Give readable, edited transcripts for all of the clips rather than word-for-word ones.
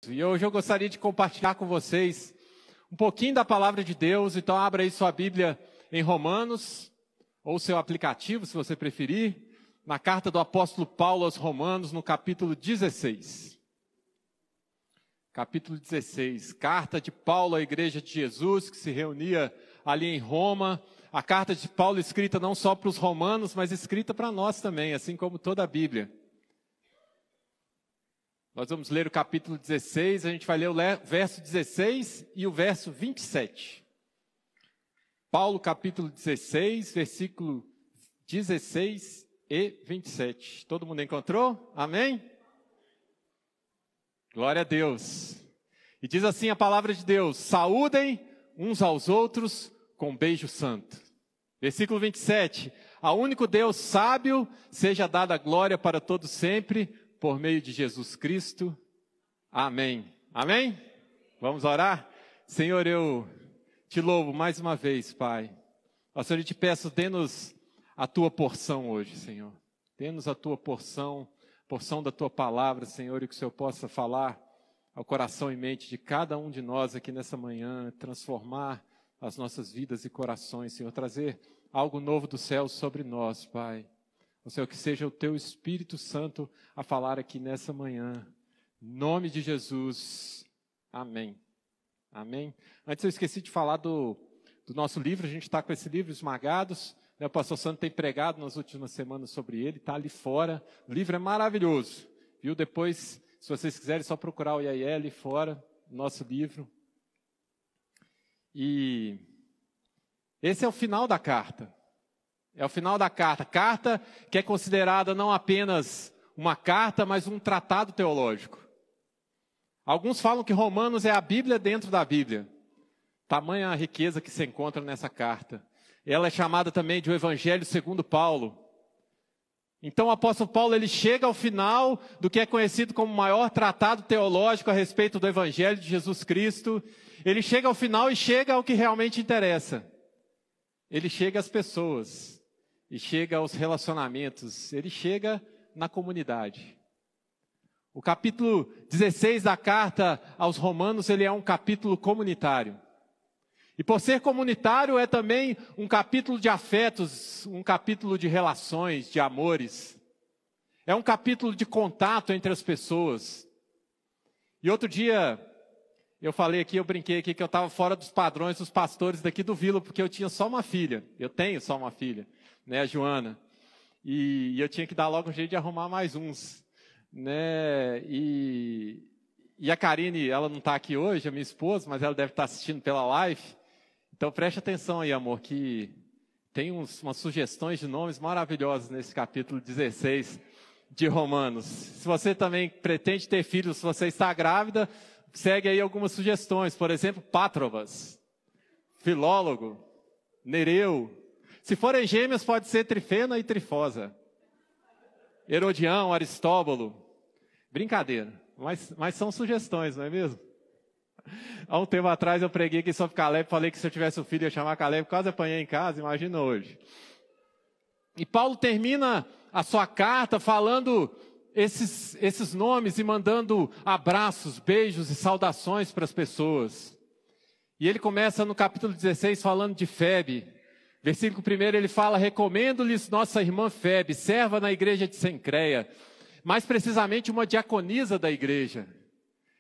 E hoje eu gostaria de compartilhar com vocês um pouquinho da palavra de Deus. Então abra aí sua Bíblia em Romanos, ou seu aplicativo, se você preferir, na carta do apóstolo Paulo aos Romanos, no capítulo 16. Capítulo 16, carta de Paulo à igreja de Jesus, que se reunia ali em Roma. A carta de Paulo escrita não só para os romanos, mas escrita para nós também, assim como toda a Bíblia. Nós vamos ler o capítulo 16, a gente vai ler o verso 16 e o verso 27. Paulo, capítulo 16, versículo 16 e 27. Todo mundo encontrou? Amém? Glória a Deus. E diz assim a palavra de Deus: saúdem uns aos outros com um beijo santo. Versículo 27. Ao único Deus sábio seja dada a glória para todos sempre, por meio de Jesus Cristo. Amém. Amém? Vamos orar? Senhor, eu te louvo mais uma vez, Pai. Ó Senhor, eu te peço, dê-nos a tua porção hoje, Senhor. Dê-nos a tua porção da tua palavra, Senhor, e que o Senhor possa falar ao coração e mente de cada um de nós aqui nessa manhã, transformar as nossas vidas e corações, Senhor, trazer algo novo do céu sobre nós, Pai. Ó Senhor, que seja o teu Espírito Santo a falar aqui nessa manhã. Em nome de Jesus. Amém. Amém. Antes eu esqueci de falar do nosso livro. A gente está com esse livro, Esmagados. O pastor Santo tem pregado nas últimas semanas sobre ele. Está ali fora. O livro é maravilhoso. Viu? Depois, se vocês quiserem, é só procurar o IAL ali fora. Nosso livro. E esse é o final da carta. É o final da carta. Carta que é considerada não apenas uma carta, mas um tratado teológico. Alguns falam que Romanos é a Bíblia dentro da Bíblia. Tamanha a riqueza que se encontra nessa carta. Ela é chamada também de o Evangelho segundo Paulo. Então o apóstolo Paulo ele chega ao final do que é conhecido como o maior tratado teológico a respeito do Evangelho de Jesus Cristo. Ele chega ao final e chega ao que realmente interessa. Ele chega às pessoas. E chega aos relacionamentos, ele chega na comunidade. O capítulo 16 da carta aos Romanos, ele é um capítulo comunitário. E por ser comunitário, é também um capítulo de afetos, um capítulo de relações, de amores. É um capítulo de contato entre as pessoas. E outro dia, eu brinquei aqui que eu estava fora dos padrões dos pastores daqui do Vila, porque eu tinha só uma filha. Eu tenho só uma filha. Né, a Joana, e eu tinha que dar logo um jeito de arrumar mais uns, né, e a Karine, ela não está aqui hoje, a minha esposa, mas ela deve estar assistindo pela live, então preste atenção aí, amor, que tem umas sugestões de nomes maravilhosos nesse capítulo 16 de Romanos. Se você também pretende ter filhos, se você está grávida, segue aí algumas sugestões, por exemplo, Pátrobas, Filólogo, Nereu. Se forem gêmeos, pode ser Trifena e Trifosa. Herodião, Aristóbulo. Brincadeira, mas são sugestões, não é mesmo? Há um tempo atrás eu preguei aqui sobre Caleb, falei que se eu tivesse um filho eu ia chamar Caleb, quase apanhei em casa, imagina hoje. E Paulo termina a sua carta falando esses nomes e mandando abraços, beijos e saudações para as pessoas. E ele começa no capítulo 16 falando de Febe. Versículo 1, ele fala: recomendo-lhes nossa irmã Febe, serva na igreja de Cencreia, mais precisamente uma diaconisa da igreja.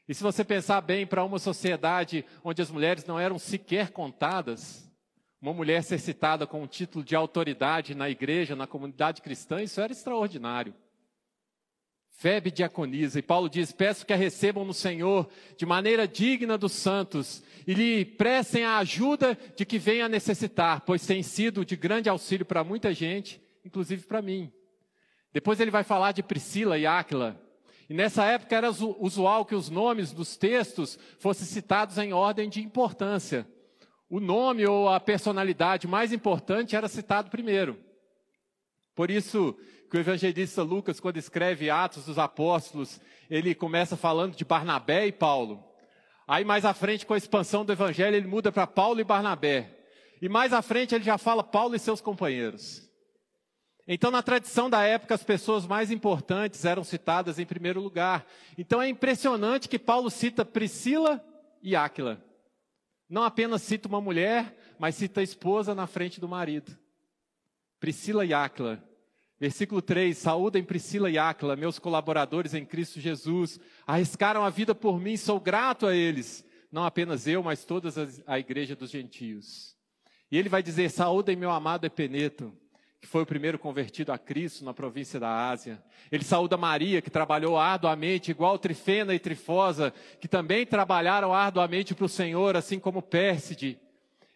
E se você pensar bem, para uma sociedade onde as mulheres não eram sequer contadas, uma mulher ser citada com um título de autoridade na igreja, na comunidade cristã, isso era extraordinário. Febe diaconisa, e Paulo diz: peço que a recebam no Senhor de maneira digna dos santos e lhe prestem a ajuda de que venha a necessitar, pois tem sido de grande auxílio para muita gente, inclusive para mim. Depois ele vai falar de Priscila e Áquila, e nessa época era usual que os nomes dos textos fossem citados em ordem de importância. O nome ou a personalidade mais importante era citado primeiro. Por isso que o evangelista Lucas, quando escreve Atos dos Apóstolos, ele começa falando de Barnabé e Paulo. Aí mais à frente, com a expansão do evangelho, ele muda para Paulo e Barnabé. E mais à frente ele já fala Paulo e seus companheiros. Então, na tradição da época, as pessoas mais importantes eram citadas em primeiro lugar. Então, é impressionante que Paulo cita Priscila e Áquila. Não apenas cita uma mulher, mas cita a esposa na frente do marido. Priscila e Áquila. Versículo 3, saúdem Priscila e Áquila, meus colaboradores em Cristo Jesus. Arriscaram a vida por mim, sou grato a eles. Não apenas eu, mas toda a igreja dos gentios. E ele vai dizer, saúdem meu amado Epeneto, que foi o primeiro convertido a Cristo na província da Ásia. Ele saúda Maria, que trabalhou arduamente, igual Trifena e Trifosa, que também trabalharam arduamente para o Senhor, assim como Pérside.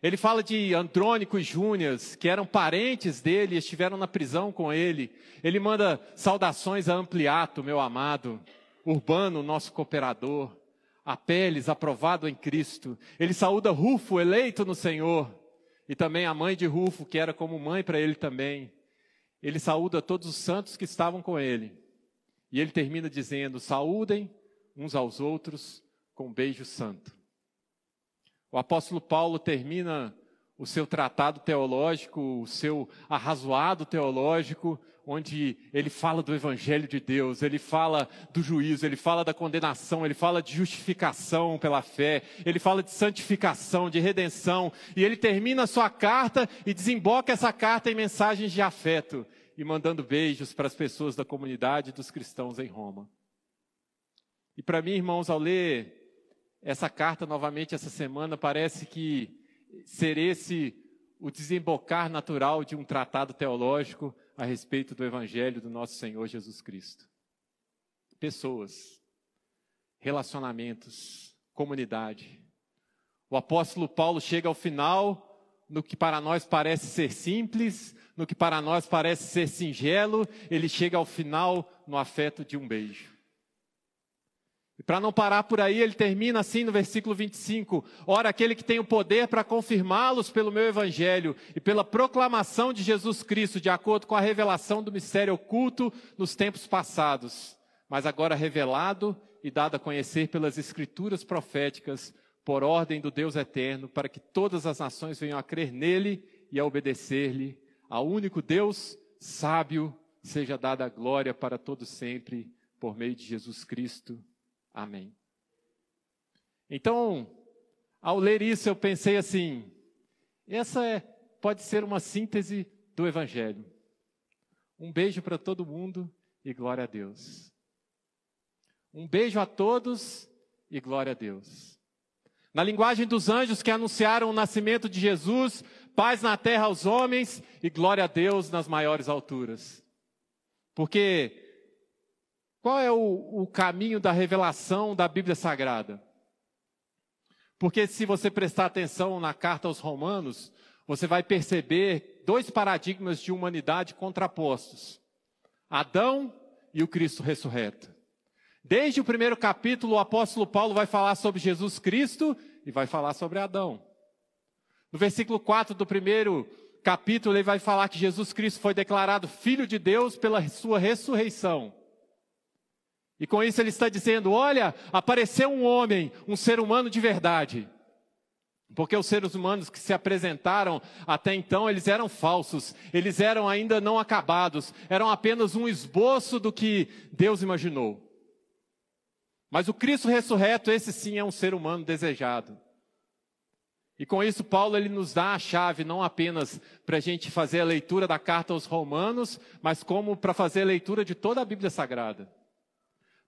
Ele fala de Andrônico e Júnias, que eram parentes dele e estiveram na prisão com ele. Ele manda saudações a Ampliato, meu amado, Urbano, nosso cooperador, Apeles, aprovado em Cristo. Ele saúda Rufo, eleito no Senhor. E também a mãe de Rufo, que era como mãe para ele também. Ele saúda todos os santos que estavam com ele. E ele termina dizendo, saúdem uns aos outros com um beijo santo. O apóstolo Paulo termina o seu tratado teológico, o seu arrazoado teológico, onde ele fala do Evangelho de Deus, ele fala do juízo, ele fala da condenação, ele fala de justificação pela fé, ele fala de santificação, de redenção, e ele termina a sua carta e desemboca essa carta em mensagens de afeto, e mandando beijos para as pessoas da comunidade dos cristãos em Roma. E para mim, irmãos, ao ler essa carta novamente essa semana, parece que ser esse o desembocar natural de um tratado teológico a respeito do Evangelho do nosso Senhor Jesus Cristo. Pessoas, relacionamentos, comunidade. O apóstolo Paulo chega ao final, no que para nós parece ser simples, no que para nós parece ser singelo, ele chega ao final no afeto de um beijo. E para não parar por aí, ele termina assim no versículo 25. Ora, aquele que tem o poder para confirmá-los pelo meu evangelho e pela proclamação de Jesus Cristo, de acordo com a revelação do mistério oculto nos tempos passados, mas agora revelado e dado a conhecer pelas escrituras proféticas, por ordem do Deus eterno, para que todas as nações venham a crer nele e a obedecer-lhe. Ao único Deus sábio seja dada a glória para todos sempre, por meio de Jesus Cristo. Amém. Então, ao ler isso, eu pensei assim, essa pode ser uma síntese do Evangelho. Um beijo para todo mundo e glória a Deus. Um beijo a todos e glória a Deus. Na linguagem dos anjos que anunciaram o nascimento de Jesus, paz na terra aos homens e glória a Deus nas maiores alturas. Porque qual é o caminho da revelação da Bíblia Sagrada? Porque se você prestar atenção na carta aos Romanos, você vai perceber dois paradigmas de humanidade contrapostos. Adão e o Cristo ressurreto. Desde o primeiro capítulo, o apóstolo Paulo vai falar sobre Jesus Cristo e vai falar sobre Adão. No versículo 4 do primeiro capítulo, ele vai falar que Jesus Cristo foi declarado Filho de Deus pela sua ressurreição. E com isso ele está dizendo, olha, apareceu um homem, um ser humano de verdade. Porque os seres humanos que se apresentaram até então, eles eram falsos, eles eram ainda não acabados, eram apenas um esboço do que Deus imaginou. Mas o Cristo ressurreto, esse sim é um ser humano desejado. E com isso Paulo ele nos dá a chave, não apenas para a gente fazer a leitura da carta aos Romanos, mas como para fazer a leitura de toda a Bíblia Sagrada.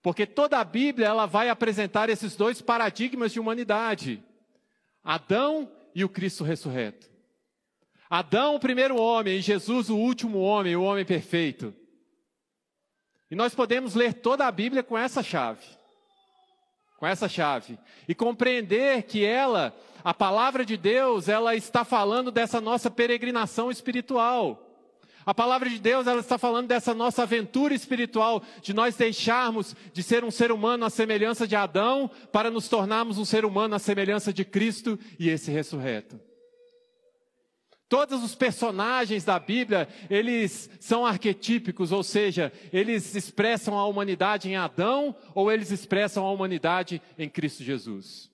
Porque toda a Bíblia ela vai apresentar esses dois paradigmas de humanidade. Adão e o Cristo ressurreto. Adão, o primeiro homem, e Jesus, o último homem, o homem perfeito. E nós podemos ler toda a Bíblia com essa chave. Com essa chave. E compreender que a palavra de Deus, ela está falando dessa nossa peregrinação espiritual. A palavra de Deus, ela está falando dessa nossa aventura espiritual, de nós deixarmos de ser um ser humano à semelhança de Adão, para nos tornarmos um ser humano à semelhança de Cristo e esse ressurreto. Todos os personagens da Bíblia, eles são arquetípicos, ou seja, eles expressam a humanidade em Adão, ou eles expressam a humanidade em Cristo Jesus.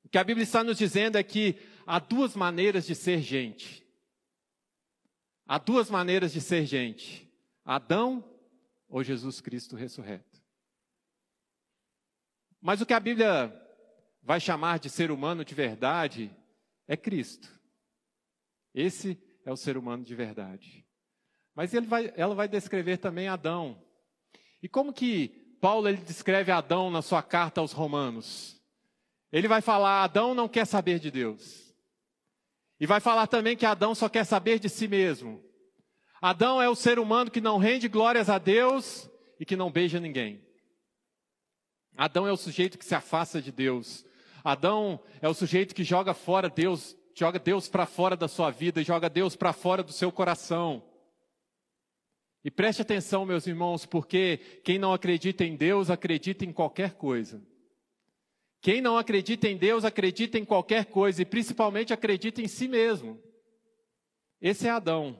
O que a Bíblia está nos dizendo é que há duas maneiras de ser gente. Há duas maneiras de ser gente: Adão ou Jesus Cristo ressurreto. Mas o que a Bíblia vai chamar de ser humano de verdade é Cristo. Esse é o ser humano de verdade. Mas ela vai descrever também Adão. E como que Paulo ele descreve Adão na sua carta aos Romanos? Ele vai falar: Adão não quer saber de Deus. E vai falar também que Adão só quer saber de si mesmo. Adão é o ser humano que não rende glórias a Deus e que não beija ninguém. Adão é o sujeito que se afasta de Deus. Adão é o sujeito que joga fora Deus, joga Deus para fora da sua vida, joga Deus para fora do seu coração. E preste atenção, meus irmãos, porque quem não acredita em Deus, acredita em qualquer coisa. Quem não acredita em Deus, acredita em qualquer coisa, e principalmente acredita em si mesmo. Esse é Adão.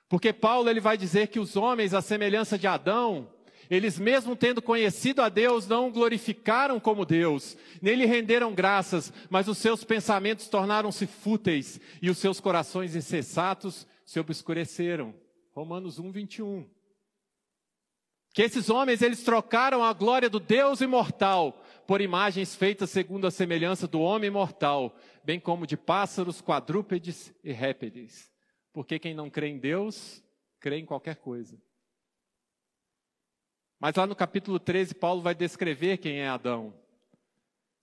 Porque Paulo ele vai dizer que os homens, à semelhança de Adão, eles mesmo tendo conhecido a Deus, não o glorificaram como Deus, nem lhe renderam graças, mas os seus pensamentos tornaram-se fúteis e os seus corações insensatos se obscureceram. Romanos 1, 21. Que esses homens, eles trocaram a glória do Deus imortal por imagens feitas segundo a semelhança do homem mortal, bem como de pássaros, quadrúpedes e répteis. Porque quem não crê em Deus, crê em qualquer coisa. Mas lá no capítulo 13, Paulo vai descrever quem é Adão.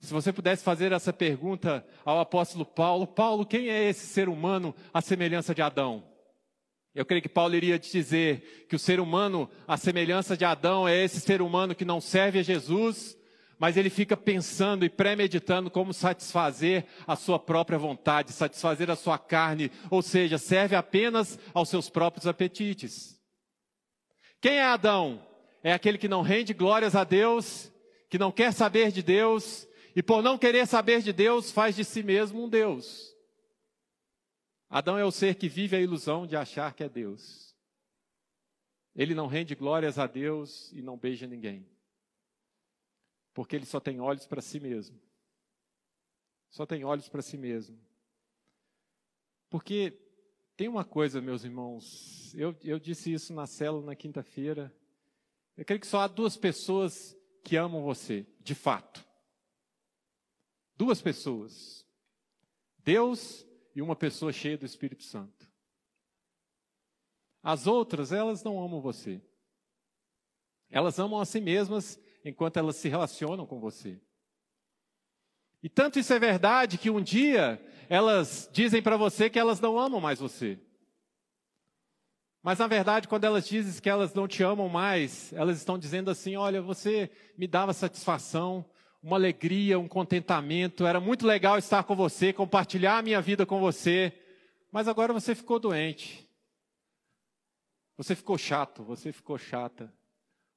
Se você pudesse fazer essa pergunta ao apóstolo Paulo: Paulo, quem é esse ser humano à semelhança de Adão? Eu creio que Paulo iria te dizer que o ser humano à semelhança de Adão é esse ser humano que não serve a Jesus, mas ele fica pensando e premeditando como satisfazer a sua própria vontade, satisfazer a sua carne, ou seja, serve apenas aos seus próprios apetites. Quem é Adão? É aquele que não rende glórias a Deus, que não quer saber de Deus, e por não querer saber de Deus, faz de si mesmo um Deus. Adão é o ser que vive a ilusão de achar que é Deus. Ele não rende glórias a Deus e não beija ninguém. Porque ele só tem olhos para si mesmo. Só tem olhos para si mesmo. Porque tem uma coisa, meus irmãos, eu disse isso na célula na quinta-feira. Eu creio que só há duas pessoas que amam você, de fato. Duas pessoas. Deus e uma pessoa cheia do Espírito Santo. As outras, elas não amam você. Elas amam a si mesmas enquanto elas se relacionam com você. E tanto isso é verdade que um dia elas dizem para você que elas não amam mais você. Mas, na verdade, quando elas dizem que elas não te amam mais, elas estão dizendo assim: olha, você me dava satisfação, uma alegria, um contentamento, era muito legal estar com você, compartilhar a minha vida com você, mas agora você ficou doente. Você ficou chato, você ficou chata,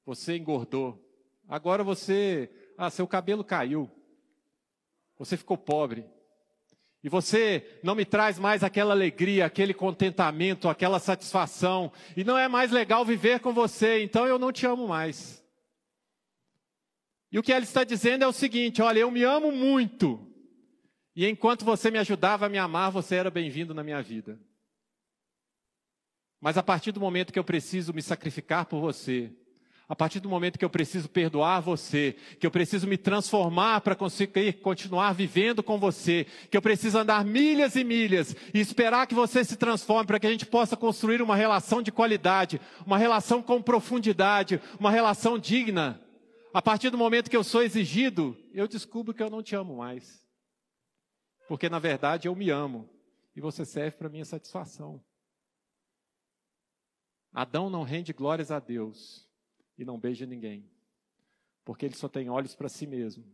você engordou. Agora seu cabelo caiu, você ficou pobre. E você não me traz mais aquela alegria, aquele contentamento, aquela satisfação. E não é mais legal viver com você, então eu não te amo mais. E o que ela está dizendo é o seguinte: olha, eu me amo muito. E enquanto você me ajudava a me amar, você era bem-vindo na minha vida. Mas a partir do momento que eu preciso me sacrificar por você, a partir do momento que eu preciso perdoar você, que eu preciso me transformar para conseguir continuar vivendo com você, que eu preciso andar milhas e milhas e esperar que você se transforme para que a gente possa construir uma relação de qualidade, uma relação com profundidade, uma relação digna. A partir do momento que eu sou exigido, eu descubro que eu não te amo mais. Porque, na verdade, eu me amo e você serve para minha satisfação. Adão não rende glórias a Deus e não beija ninguém, porque ele só tem olhos para si mesmo.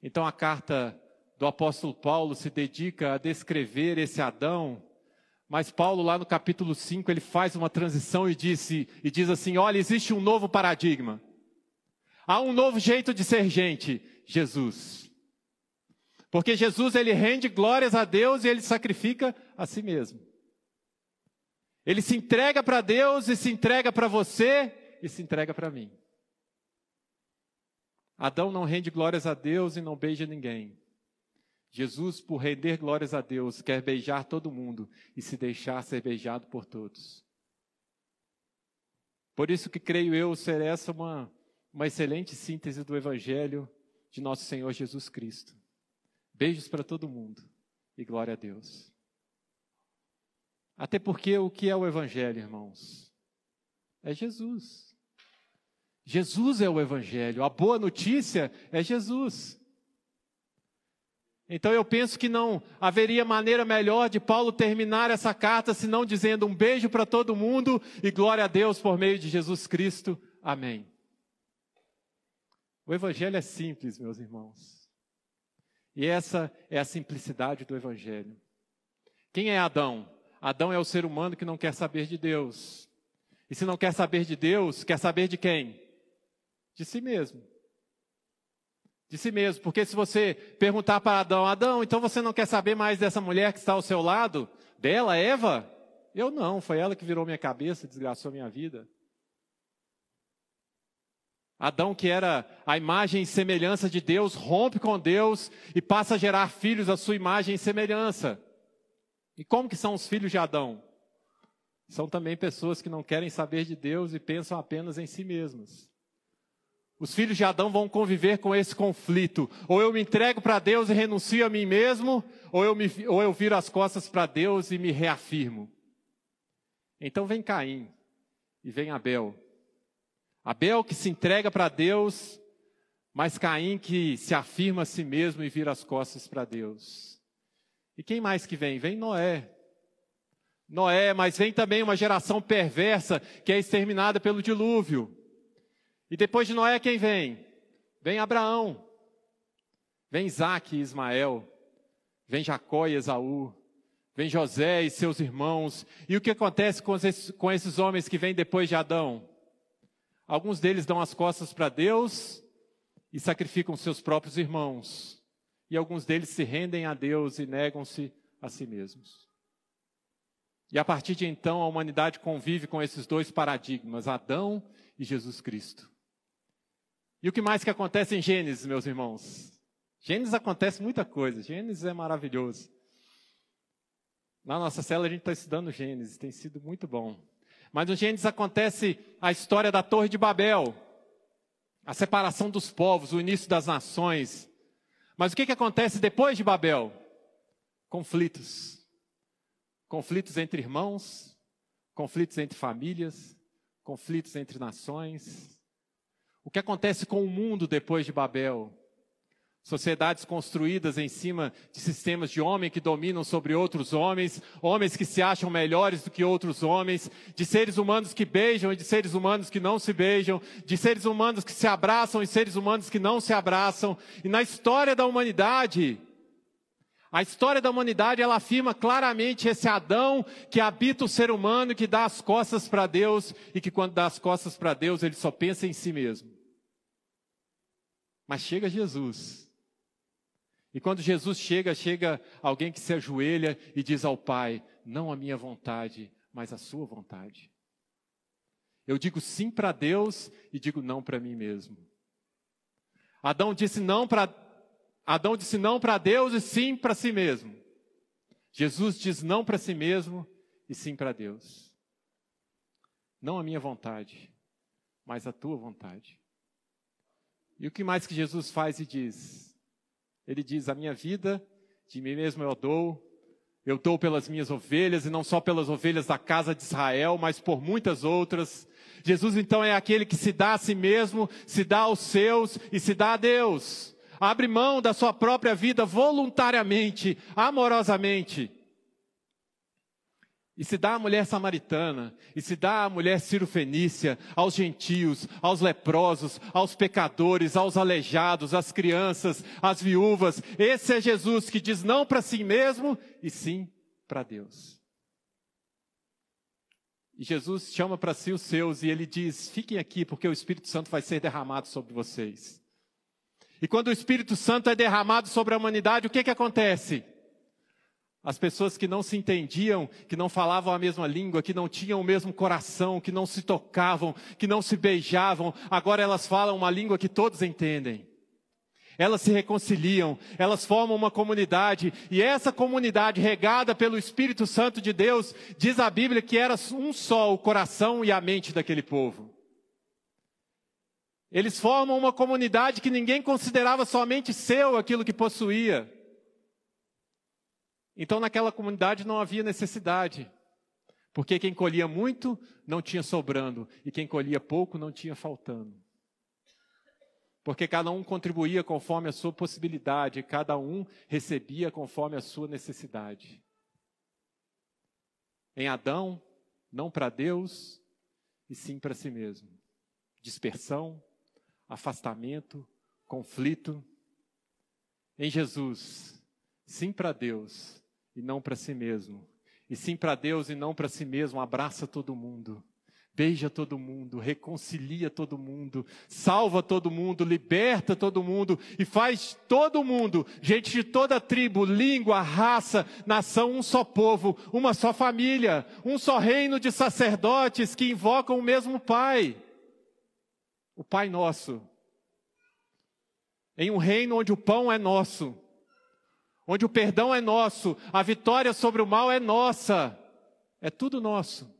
Então a carta do apóstolo Paulo se dedica a descrever esse Adão, mas Paulo lá no capítulo 5 ele faz uma transição e diz assim: olha, existe um novo paradigma, há um novo jeito de ser gente, Jesus. Porque Jesus ele rende glórias a Deus e ele sacrifica a si mesmo. Ele se entrega para Deus e se entrega para você e se entrega para mim. Adão não rende glórias a Deus e não beija ninguém. Jesus, por render glórias a Deus, quer beijar todo mundo e se deixar ser beijado por todos. Por isso que creio eu ser essa uma excelente síntese do Evangelho de nosso Senhor Jesus Cristo. Beijos para todo mundo e glória a Deus. Até porque o que é o Evangelho, irmãos? É Jesus. Jesus é o Evangelho. A boa notícia é Jesus. Então eu penso que não haveria maneira melhor de Paulo terminar essa carta senão dizendo um beijo para todo mundo e glória a Deus por meio de Jesus Cristo. Amém. O Evangelho é simples, meus irmãos. E essa é a simplicidade do Evangelho. Quem é Adão? Adão é o ser humano que não quer saber de Deus. E se não quer saber de Deus, quer saber de quem? De si mesmo. De si mesmo, porque se você perguntar para Adão, Adão, então você não quer saber mais dessa mulher que está ao seu lado? Dela, Eva? Eu não, foi ela que virou minha cabeça, desgraçou minha vida. Adão, que era a imagem e semelhança de Deus, rompe com Deus e passa a gerar filhos à sua imagem e semelhança. E como que são os filhos de Adão? São também pessoas que não querem saber de Deus e pensam apenas em si mesmas. Os filhos de Adão vão conviver com esse conflito. Ou eu me entrego para Deus e renuncio a mim mesmo, ou eu viro as costas para Deus e me reafirmo. Então vem Caim e vem Abel. Abel que se entrega para Deus, mas Caim que se afirma a si mesmo e vira as costas para Deus. E quem mais que vem? Vem Noé. Noé, mas vem também uma geração perversa que é exterminada pelo dilúvio. E depois de Noé, quem vem? Vem Abraão, vem Isaque e Ismael, vem Jacó e Esaú, vem José e seus irmãos. E o que acontece com esses homens que vêm depois de Adão? Alguns deles dão as costas para Deus e sacrificam seus próprios irmãos. E alguns deles se rendem a Deus e negam-se a si mesmos. E a partir de então, a humanidade convive com esses dois paradigmas, Adão e Jesus Cristo. E o que mais que acontece em Gênesis, meus irmãos? Gênesis acontece muita coisa, Gênesis é maravilhoso. Na nossa célula a gente está estudando Gênesis, tem sido muito bom. Mas no Gênesis acontece a história da Torre de Babel, a separação dos povos, o início das nações. Mas o que acontece depois de Babel? Conflitos. Conflitos entre irmãos, conflitos entre famílias, conflitos entre nações. O que acontece com o mundo depois de Babel? Sociedades construídas em cima de sistemas de homem que dominam sobre outros homens, homens que se acham melhores do que outros homens, de seres humanos que beijam e de seres humanos que não se beijam, de seres humanos que se abraçam e seres humanos que não se abraçam. E na história da humanidade, a história da humanidade, ela afirma claramente esse Adão que habita o ser humano, que dá as costas para Deus e que quando dá as costas para Deus, ele só pensa em si mesmo. Mas chega Jesus. E quando Jesus chega alguém que se ajoelha e diz ao Pai, não a minha vontade, mas a sua vontade. Eu digo sim para Deus e digo não para mim mesmo. Adão disse não para Deus e sim para si mesmo. Jesus diz não para si mesmo e sim para Deus. Não a minha vontade, mas a tua vontade. E o que mais que Jesus faz e diz? Ele diz, a minha vida, de mim mesmo eu dou pelas minhas ovelhas, e não só pelas ovelhas da casa de Israel, mas por muitas outras. Jesus então é aquele que se dá a si mesmo, se dá aos seus e se dá a Deus. Abre mão da sua própria vida voluntariamente, amorosamente. E se dá à mulher samaritana, e se dá à mulher cirofenícia, aos gentios, aos leprosos, aos pecadores, aos aleijados, às crianças, às viúvas. Esse é Jesus que diz não para si mesmo e sim para Deus. E Jesus chama para si os seus e ele diz, fiquem aqui porque o Espírito Santo vai ser derramado sobre vocês. E quando o Espírito Santo é derramado sobre a humanidade, o que acontece? As pessoas que não se entendiam, que não falavam a mesma língua, que não tinham o mesmo coração, que não se tocavam, que não se beijavam, agora elas falam uma língua que todos entendem. Elas se reconciliam, elas formam uma comunidade, e essa comunidade regada pelo Espírito Santo de Deus, diz a Bíblia que era um só o coração e a mente daquele povo. Eles formam uma comunidade que ninguém considerava somente seu aquilo que possuía. Então naquela comunidade não havia necessidade, porque quem colhia muito não tinha sobrando, e quem colhia pouco não tinha faltando. Porque cada um contribuía conforme a sua possibilidade, cada um recebia conforme a sua necessidade. Em Adão, não para Deus, e sim para si mesmo. Dispersão, afastamento, conflito. Em Jesus, sim para Deus e não para si mesmo. E sim para Deus e não para si mesmo, abraça todo mundo. Beija todo mundo, reconcilia todo mundo, salva todo mundo, liberta todo mundo e faz todo mundo, gente de toda tribo, língua, raça, nação, um só povo, uma só família, um só reino de sacerdotes que invocam o mesmo Pai, o Pai nosso. Em um reino onde o pão é nosso, onde o perdão é nosso, a vitória sobre o mal é nossa, é tudo nosso.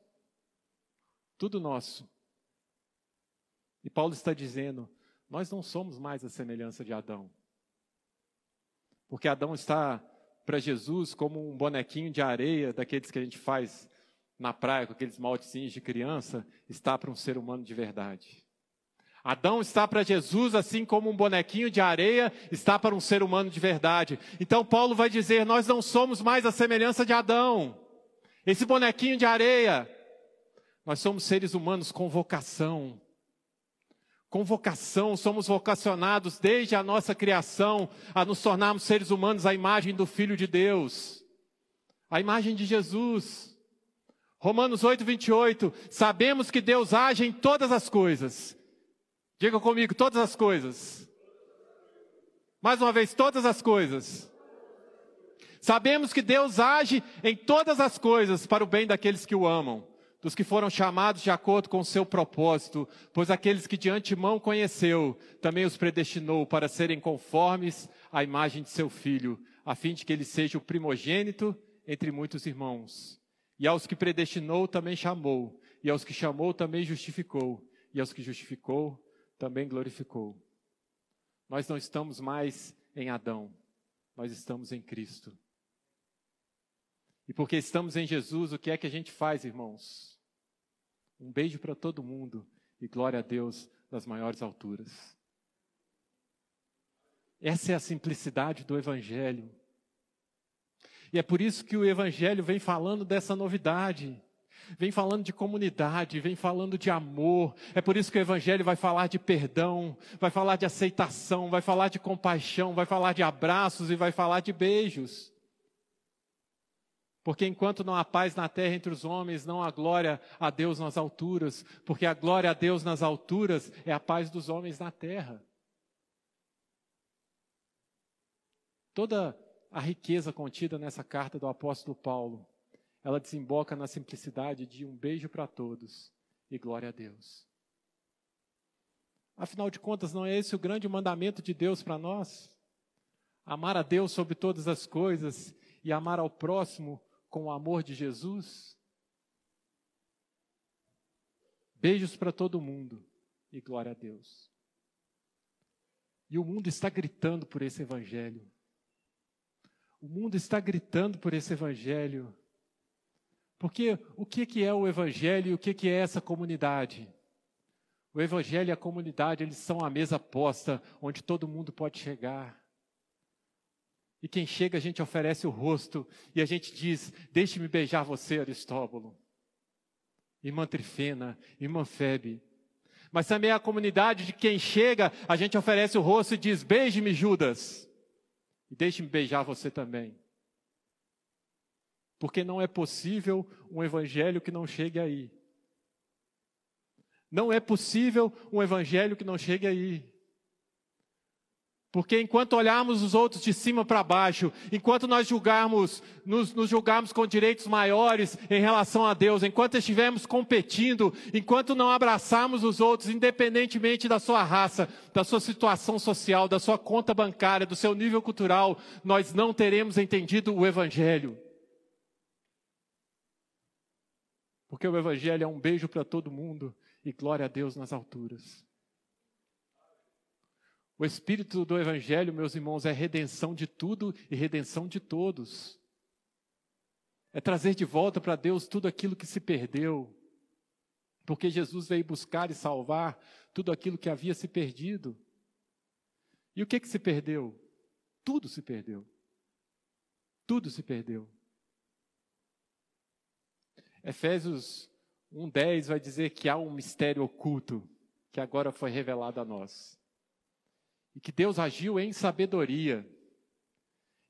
Tudo nosso. E Paulo está dizendo, nós não somos mais a semelhança de Adão. Porque Adão está para Jesus como um bonequinho de areia, daqueles que a gente faz na praia, com aqueles moldezinhos de criança, está para um ser humano de verdade. Adão está para Jesus assim como um bonequinho de areia está para um ser humano de verdade. Então Paulo vai dizer, nós não somos mais a semelhança de Adão. Esse bonequinho de areia. Nós somos seres humanos com vocação. Com vocação, somos vocacionados desde a nossa criação a nos tornarmos seres humanos à imagem do Filho de Deus. A imagem de Jesus. Romanos 8:28. Sabemos que Deus age em todas as coisas. Diga comigo, todas as coisas. Mais uma vez, todas as coisas. Sabemos que Deus age em todas as coisas para o bem daqueles que o amam. Dos que foram chamados de acordo com o seu propósito, pois aqueles que de antemão conheceu, também os predestinou para serem conformes à imagem de seu Filho, a fim de que ele seja o primogênito entre muitos irmãos. E aos que predestinou também chamou, e aos que chamou também justificou, e aos que justificou também glorificou. Nós não estamos mais em Adão, nós estamos em Cristo. E porque estamos em Jesus, o que é que a gente faz, irmãos? Um beijo para todo mundo e glória a Deus nas maiores alturas. Essa é a simplicidade do Evangelho. E é por isso que o Evangelho vem falando dessa novidade. Vem falando de comunidade, vem falando de amor. É por isso que o Evangelho vai falar de perdão, vai falar de aceitação, vai falar de compaixão, vai falar de abraços e vai falar de beijos. Porque enquanto não há paz na terra entre os homens, não há glória a Deus nas alturas. Porque a glória a Deus nas alturas é a paz dos homens na terra. Toda a riqueza contida nessa carta do apóstolo Paulo, ela desemboca na simplicidade de um beijo para todos e glória a Deus. Afinal de contas, não é esse o grande mandamento de Deus para nós? Amar a Deus sobre todas as coisas e amar ao próximo com o amor de Jesus? Beijos para todo mundo e glória a Deus. E o mundo está gritando por esse Evangelho. O mundo está gritando por esse Evangelho. Porque o que é o Evangelho e o que é essa comunidade? O Evangelho e a comunidade, eles são a mesa posta, onde todo mundo pode chegar. E quem chega, a gente oferece o rosto e a gente diz, deixe-me beijar você, Aristóbulo. Irmã Trifena, irmã Febe. Mas também a comunidade de quem chega, a gente oferece o rosto e diz, beije-me, Judas. E deixe-me beijar você também. Porque não é possível um evangelho que não chegue aí. Não é possível um evangelho que não chegue aí. Porque enquanto olharmos os outros de cima para baixo, enquanto nós nos julgarmos com direitos maiores em relação a Deus, enquanto estivermos competindo, enquanto não abraçarmos os outros, independentemente da sua raça, da sua situação social, da sua conta bancária, do seu nível cultural, nós não teremos entendido o Evangelho. Porque o Evangelho é um beijo para todo mundo e glória a Deus nas alturas. O espírito do Evangelho, meus irmãos, é redenção de tudo e redenção de todos. É trazer de volta para Deus tudo aquilo que se perdeu. Porque Jesus veio buscar e salvar tudo aquilo que havia se perdido. E o que se perdeu? Tudo se perdeu. Tudo se perdeu. Efésios 1:10 vai dizer que há um mistério oculto que agora foi revelado a nós. E que Deus agiu em sabedoria.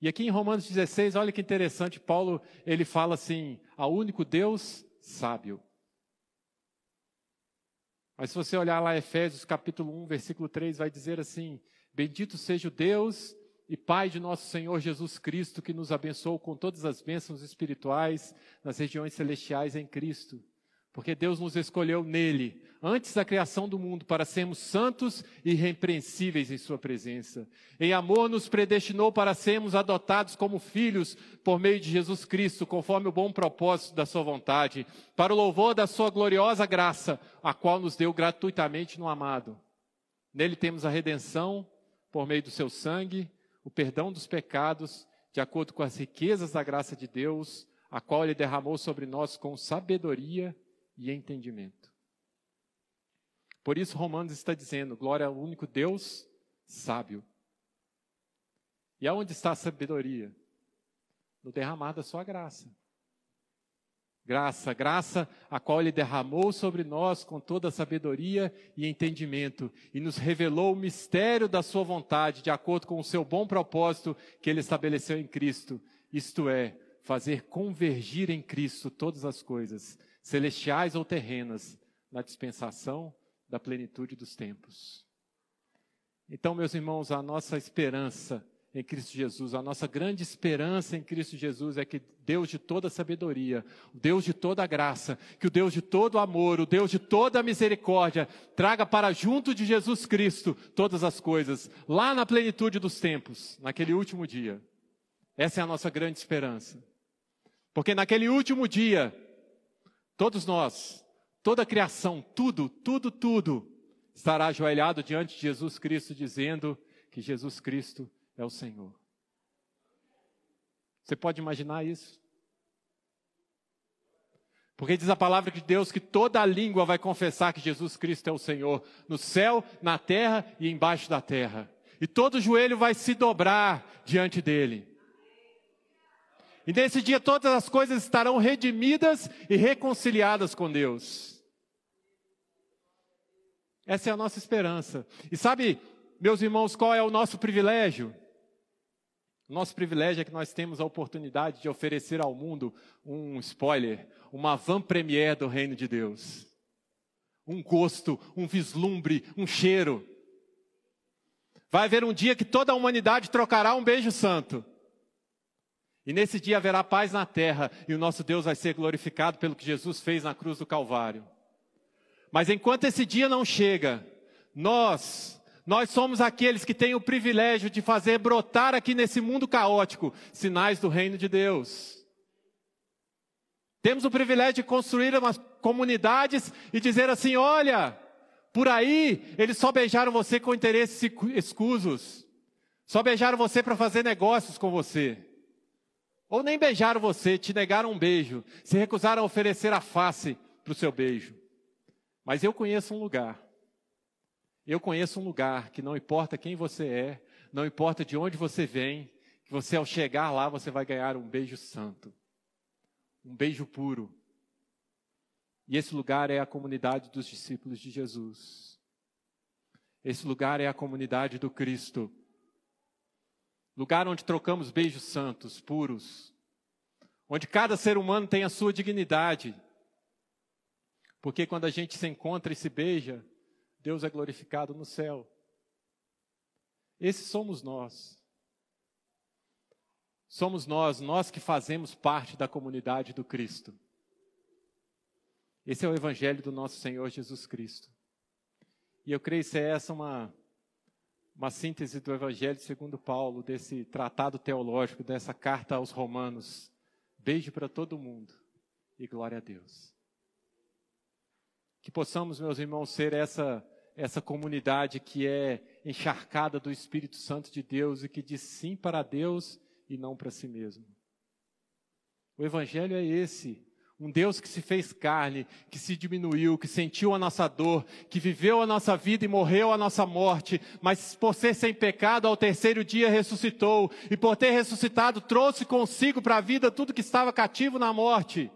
E aqui em Romanos 16, olha que interessante, Paulo, ele fala assim, ao único Deus sábio. Mas se você olhar lá Efésios capítulo 1, versículo 3, vai dizer assim, bendito seja o Deus e Pai de nosso Senhor Jesus Cristo, que nos abençoou com todas as bênçãos espirituais nas regiões celestiais em Cristo. Porque Deus nos escolheu nele, antes da criação do mundo, para sermos santos e irrepreensíveis em sua presença. Em amor nos predestinou para sermos adotados como filhos por meio de Jesus Cristo, conforme o bom propósito da sua vontade, para o louvor da sua gloriosa graça, a qual nos deu gratuitamente no amado. Nele temos a redenção, por meio do seu sangue, o perdão dos pecados, de acordo com as riquezas da graça de Deus, a qual ele derramou sobre nós com sabedoria e entendimento. Por isso Romanos está dizendo, glória ao único Deus sábio. E aonde está a sabedoria? No derramar da sua graça. Graça a qual ele derramou sobre nós com toda a sabedoria e entendimento, e nos revelou o mistério da sua vontade, de acordo com o seu bom propósito que ele estabeleceu em Cristo, isto é, fazer convergir em Cristo todas as coisas, celestiais ou terrenas, na dispensação da plenitude dos tempos. Então, meus irmãos, a nossa esperança em Cristo Jesus, a nossa grande esperança em Cristo Jesus é que Deus de toda sabedoria, o Deus de toda graça, que o Deus de todo amor, o Deus de toda misericórdia, traga para junto de Jesus Cristo todas as coisas, lá na plenitude dos tempos, naquele último dia. Essa é a nossa grande esperança. Porque naquele último dia, todos nós, toda a criação, tudo estará ajoelhado diante de Jesus Cristo, dizendo que Jesus Cristo é o Senhor. Você pode imaginar isso? Porque diz a palavra de Deus que toda a língua vai confessar que Jesus Cristo é o Senhor, no céu, na terra e embaixo da terra. E todo joelho vai se dobrar diante dele. E nesse dia todas as coisas estarão redimidas e reconciliadas com Deus. Essa é a nossa esperança. E sabe, meus irmãos, qual é o nosso privilégio? O nosso privilégio é que nós temos a oportunidade de oferecer ao mundo um spoiler, uma avant-première do reino de Deus. Um gosto, um vislumbre, um cheiro. Vai haver um dia que toda a humanidade trocará um beijo santo. E nesse dia haverá paz na terra e o nosso Deus vai ser glorificado pelo que Jesus fez na cruz do Calvário. Mas enquanto esse dia não chega, nós somos aqueles que têm o privilégio de fazer brotar aqui nesse mundo caótico sinais do reino de Deus. Temos o privilégio de construir umas comunidades e dizer assim, olha, por aí eles só beijaram você com interesses escusos. Só beijaram você para fazer negócios com você. Ou nem beijaram você, te negaram um beijo, se recusaram a oferecer a face para o seu beijo. Mas eu conheço um lugar. Eu conheço um lugar que não importa quem você é, não importa de onde você vem, que você ao chegar lá você vai ganhar um beijo santo. Um beijo puro. E esse lugar é a comunidade dos discípulos de Jesus. Esse lugar é a comunidade do Cristo. Lugar onde trocamos beijos santos, puros. Onde cada ser humano tem a sua dignidade. Porque quando a gente se encontra e se beija, Deus é glorificado no céu. Esses somos nós. Somos nós que fazemos parte da comunidade do Cristo. Esse é o Evangelho do nosso Senhor Jesus Cristo. E eu creio ser essa uma síntese do Evangelho segundo Paulo, desse tratado teológico, dessa carta aos Romanos. Beijo para todo mundo e glória a Deus. Que possamos, meus irmãos, ser essa comunidade que é encharcada do Espírito Santo de Deus e que diz sim para Deus e não para si mesmo. O Evangelho é esse, um Deus que se fez carne, que se diminuiu, que sentiu a nossa dor, que viveu a nossa vida e morreu a nossa morte, mas por ser sem pecado, ao terceiro dia ressuscitou, e por ter ressuscitado, trouxe consigo para a vida tudo que estava cativo na morte.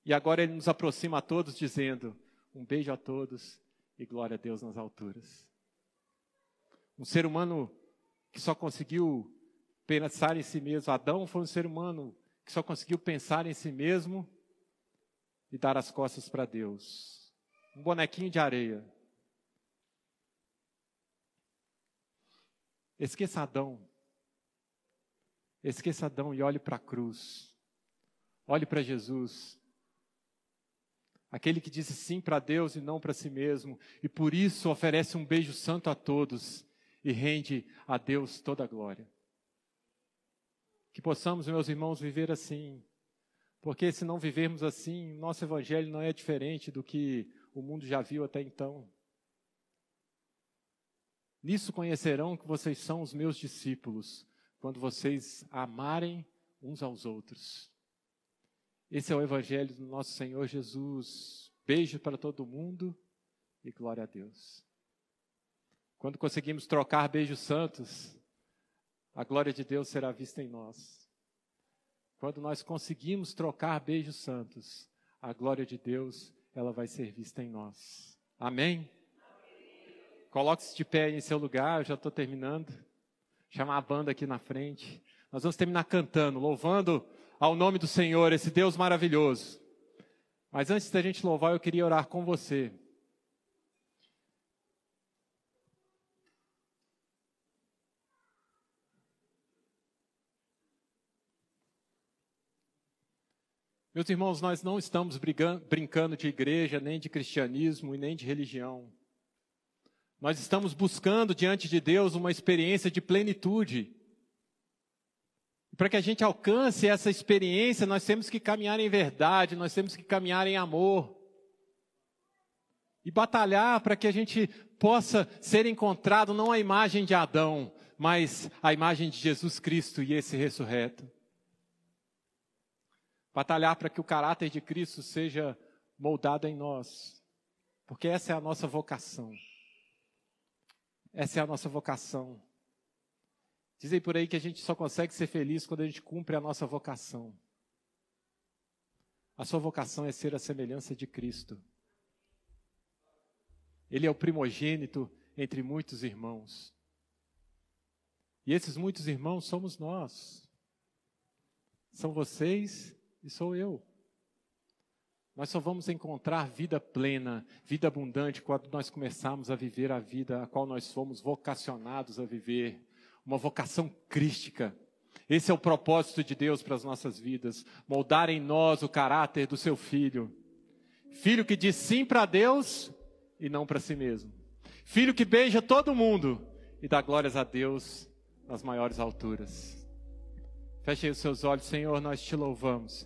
E agora Ele nos aproxima a todos dizendo, um beijo a todos e glória a Deus nas alturas. Um ser humano que só conseguiu pensar em si mesmo. Adão foi um ser humano que só conseguiu pensar em si mesmo e dar as costas para Deus. Um bonequinho de areia. Esqueça Adão. Esqueça Adão e olhe para a cruz. Olhe para Jesus. Aquele que disse sim para Deus e não para si mesmo. E por isso oferece um beijo santo a todos e rende a Deus toda a glória. Que possamos, meus irmãos, viver assim. Porque se não vivermos assim, nosso Evangelho não é diferente do que o mundo já viu até então. Nisso conhecerão que vocês são os meus discípulos, quando vocês amarem uns aos outros. Esse é o Evangelho do nosso Senhor Jesus. Beijo para todo mundo e glória a Deus. Quando conseguimos trocar beijos santos, a glória de Deus será vista em nós. Quando nós conseguimos trocar beijos santos, a glória de Deus, ela vai ser vista em nós. Amém? Coloque-se de pé aí em seu lugar, eu já estou terminando. Chamar a banda aqui na frente. Nós vamos terminar cantando, louvando ao nome do Senhor, esse Deus maravilhoso. Mas antes da gente louvar, eu queria orar com você. Meus irmãos, nós não estamos brincando de igreja, nem de cristianismo e nem de religião. Nós estamos buscando diante de Deus uma experiência de plenitude. E para que a gente alcance essa experiência, nós temos que caminhar em verdade, nós temos que caminhar em amor. E batalhar para que a gente possa ser encontrado não a imagem de Adão, mas a imagem de Jesus Cristo e esse ressurreto. Batalhar para que o caráter de Cristo seja moldado em nós. Porque essa é a nossa vocação. Essa é a nossa vocação. Dizem por aí que a gente só consegue ser feliz quando a gente cumpre a nossa vocação. A sua vocação é ser a semelhança de Cristo. Ele é o primogênito entre muitos irmãos. E esses muitos irmãos somos nós. São vocês e sou eu. Nós só vamos encontrar vida plena, vida abundante, quando nós começarmos a viver a vida a qual nós fomos vocacionados a viver. Uma vocação crística. Esse é o propósito de Deus para as nossas vidas. Moldar em nós o caráter do seu Filho. Filho que diz sim para Deus e não para si mesmo. Filho que beija todo mundo e dá glórias a Deus nas maiores alturas. Feche aí os seus olhos, Senhor, nós te louvamos.